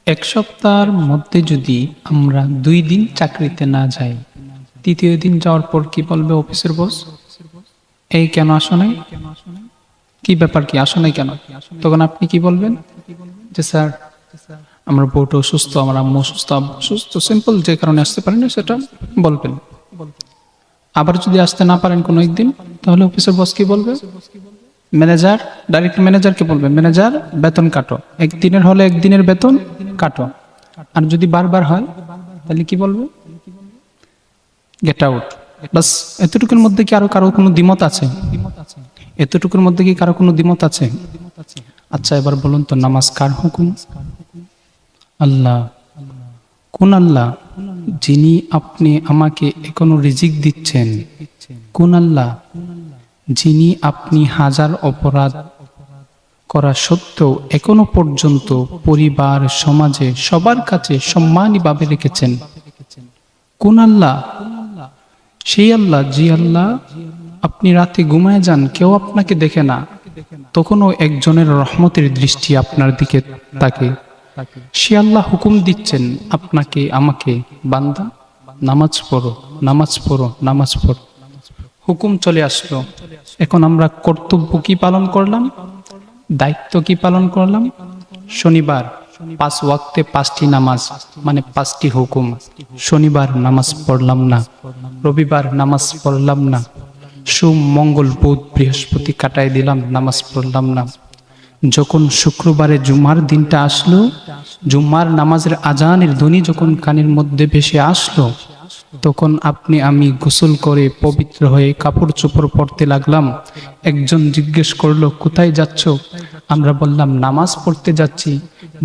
এক সপ্তাহের মধ্যে যদি আমরা 2 দিন চাকরিতে না যাই, তৃতীয় দিন যাওয়ার পর কি বলবে অফিসের বস? এই কেন আসো নাই? কি ব্যাপার, কি আসো নাই কেন? তখন আপনি কি বলবেন? যে স্যার, আমার বউটা অসুস্থ, আমার আম্মু অসুস্থ, আব্বু অসুস্থ, সিম্পল, যে কারণে আসতে পারেন না সেটা বলবেন। আবার যদি আসতে না পারেন কোনো একদিন, তাহলে অফিসের বস কি বলবে? ম্যানেজার, ডাইরেক্ট ম্যানেজারকে বলবে, ম্যানেজার বেতন কাটো, একদিনের হলে একদিনের বেতন কাটো। আর যদি বারবার হয় তাহলে কি বলবে? Get out. বাস। এতটুকুর মধ্যে কি আরো কারো কোনো দ্বিমত আছে? এতটুকুর মধ্যে কি কারো কোনো দ্বিমত আছে? আচ্ছা, এবার বলুন তো, নামাজ কার হুকুম? আল্লাহ। কোন আল্লাহ? যিনি আপনি আমাকে এখনো রিজিক দিচ্ছেন। কোন আল্লাহ? যিনি আপনি হাজার অপরাধ করা সত্ত্বেও এখনো পর্যন্ত পরিবার, সমাজে সবার কাছে সম্মানীভাবে রেখেছেন। কোন আল্লাহ? সেই আল্লাহ, যে আল্লাহ আপনি রাতে ঘুমায় যান, কেউ আপনাকে দেখে না, তখনও একজনের রহমতের দৃষ্টি আপনার দিকে তাকে। সে আল্লাহ হুকুম দিচ্ছেন আপনাকে, আমাকে, বান্দা নামাজ পড়ো, নামাজ পড়ো, নামাজ পড়ো। হুকুম চলে আসলো। এখন আমরা কর্তব্য কি পালন করলাম? দায়িত্ব কি পালন করলাম? শনিবার 5 ওয়াক্তে 5টি নামাজ, মানে 5টি হুকুম। শনিবার নামাজ পড়লাম না, রবিবার নামাজ পড়লাম না, সোম, মঙ্গল, বুধ, বৃহস্পতি কাটাই দিলাম, নামাজ পড়লাম না। যখন শুক্রবারে জুমার দিনটা আসলো, জুমার নামাজের আজানের ধ্বনি যখন কানের মধ্যে ভেসে আসলো, তখন আপনি আমি গোসল করে পবিত্র হয়ে কাপড় চোপড় পরতে লাগলাম। একজন জিজ্ঞেস করলো, কোথায় যাচ্ছ? আমরা বললাম নামাজ পড়তে যাচ্ছি।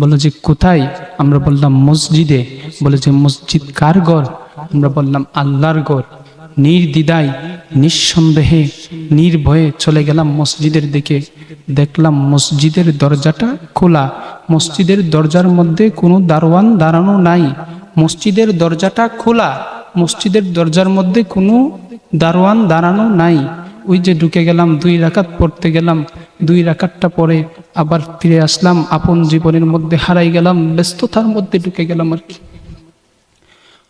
বললো যে কোথায়? আমরা বললাম মসজিদে। বলে যে মসজিদ কার ঘর? আমরা বললাম আল্লাহর ঘর। নির্দ্বিধায়, নিঃসন্দেহে, নির্ভয়ে চলে গেলাম মসজিদের দিকে। দেখলাম মসজিদের দরজাটা খোলা। মসজিদের দরজার মধ্যে কোনো দারোয়ান দাঁড়ানো নাই। মসজিদের দরজাটা খোলা, মসজিদের দরজার মধ্যে কোনো দারোয়ান দাঁড়ানো নাই। ওই যে ঢুকে গেলাম, 2 রাকাত পড়তে গেলাম, 2 রাকাতটা পরে আবার ফিরে আসলাম, আপন জীবনের মধ্যে হারাই গেলাম, ব্যস্ততার মধ্যে ঢুকে গেলাম আর কি।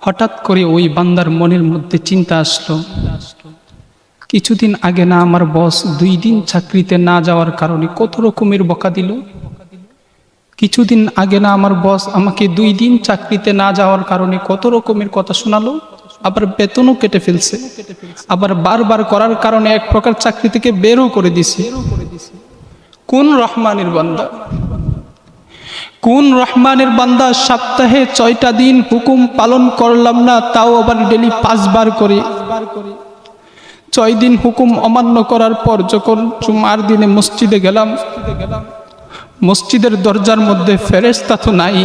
হঠাৎ করে ওই বান্দার মনের মধ্যে চিন্তা আসলো, কিছুদিন আগে না আমার বস 2 দিন চাকরিতে না যাওয়ার কারণে কত রকমের বকা দিল? কিছুদিন আগে না আমার বস আমাকে 2 দিন চাকরিতে না যাওয়ার কারণে কত রকমের কথা শোনালো? আবার বেতনও কেটে ফেলছে, আবার বারবার করার কারণে এক প্রকার চাকরি থেকে বেরও করে দিছে। কোন রহমানের বান্দা? কোন রহমানের বান্দা? সপ্তাহে 6টা দিন হুকুম পালন করলাম না, তাও আবার ডেলি 5 বার করে। 6 দিন হুকুম অমান্য করার পর যখন জুমার দিনে মসজিদে গেলাম, মসজিদের দরজার মধ্যে ফেরেশতা তো নাই,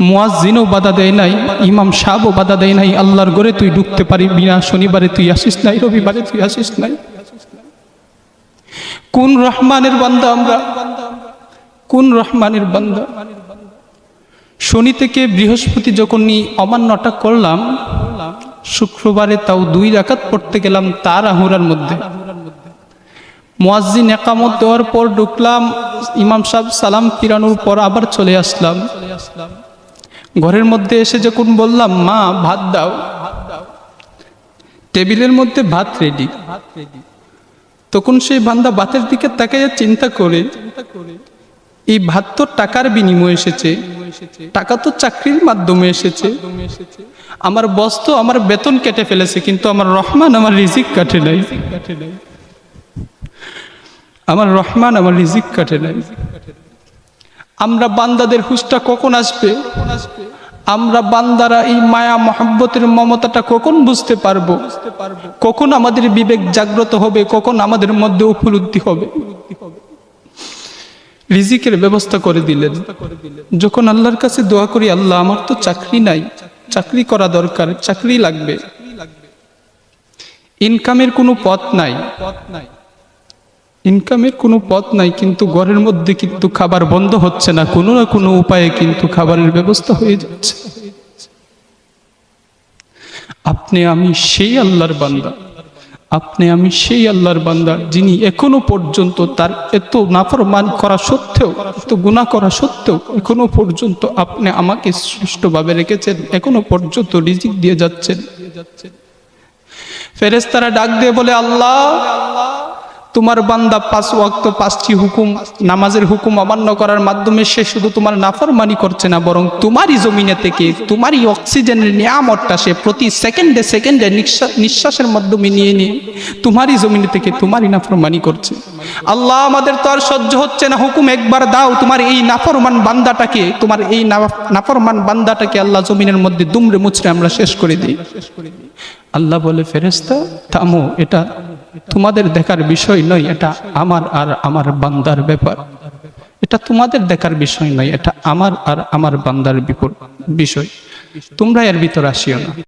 মুয়াজ্জিনও বাধা দেয় নাই, ইমাম সাহেবও বাধা দেয় নাই, আল্লাহর ঘরে তুই ঢুকতে পারবি না, শনিবারে তুই আসিস নাই, রবিবারে তুই আসিস নাই। কোন রহমানের বান্দা আমরা? কোন রহমানের বান্দা? শনি থেকে বৃহস্পতি যখন অমান্যটা করলাম, শুক্রবারে তাও 2 রাকাত পড়তে গেলাম তাড়াহুড়ার মধ্যে। মুয়াজ্জিন একামত দেওয়ার পর ঢুকলাম, ইমাম সাহেব সালাম ফিরানোর পর আবার চলে আসলাম। ঘরের মধ্যে এসে যখন বললাম মা ভাত দাও, টেবিলের মধ্যে ভাত রেডি, তখন সেই বান্দা ভাতের দিকে তাকাইয়া চিন্তা করে, এই ভাত তো টাকার বিনিময়ে এসেছে, টাকা তো চাকরির মাধ্যমে এসেছে, আমার বস তো আমার বেতন কেটে ফেলেছে, কিন্তু আমার রহমান আমার রিজিক কাটে নাই। আমার রহমান আমার রিজিক কাটে নাই। আমরা বান্দাদের হুঁশটা কখন আসবে? আমরা বান্দারা এই মায়া মহব্বতের মমতাটা কখন বুঝতে পারবো? কখন আমাদের বিবেক জাগ্রত হবে? কখন আমাদের মধ্যে উপলব্ধি হবে? রিজিকের ব্যবস্থা করে দিলেন। যখন আল্লাহর কাছে দোয়া করি, আল্লাহ আমার তো চাকরি নাই, চাকরি করা দরকার, চাকরি লাগবে, ইনকামের কোনো পথ নাই, ইনকামের কোনো পথ নাই, কিন্তু ঘরের মধ্যে কিন্তু খাবার বন্ধ হচ্ছে না, কোনো না কোনো উপায়ে কিন্তু খাবারের ব্যবস্থা হয়ে যাচ্ছে। আপনি আমি সেই আল্লাহর বান্দা, আপনি আমি সেই আল্লাহর বান্দা যিনি এখনো পর্যন্ত তার এত নাফরমান করা সত্ত্বেও, এত গুনাহ করা সত্ত্বেও এখনো পর্যন্ত আপনি আমাকে সুষ্ঠুভাবে রেখেছেন, এখনো পর্যন্ত রিজিক দিয়ে যাচ্ছেন। ফেরেশতারা ডাক দিয়ে বলে, আল্লাহ তোমার বান্দা 5 ওয়াক্ত 5টি হুকুম নামাজের হুকুম অমান্য করার মাধ্যমে সে শুধু তোমার নাফরমানি করছে না, বরং তোমারই জমিনে থেকে তোমারই অক্সিজেনের নিয়ামতটা সে প্রতি সেকেন্ডে সেকেন্ডে নিঃশ্বাসের মাধ্যমে নিয়ে নিয়ে তোমারই জমিনে থেকে তোমারই নাফরমানি করছে। আল্লাহ আমাদের তো আর সহ্য হচ্ছে না, হুকুম একবার দাও তোমার এই নাফরমান বান্দাটাকে, তোমার এই নাফরমান বান্দাটাকে আল্লাহ জমিনের মধ্যে দুমড়ে মুচড়ে আমরা শেষ করে দিই। আল্লাহ বলে, ফেরেশতা থামো, এটা তোমাদের দেখার বিষয় নয়, এটা আমার আর আমার বান্দার ব্যাপার। এটা তোমাদের দেখার বিষয় নয়, এটা আমার আর আমার বান্দার বিষয়। তোমরা এর ভিতর আসিও না।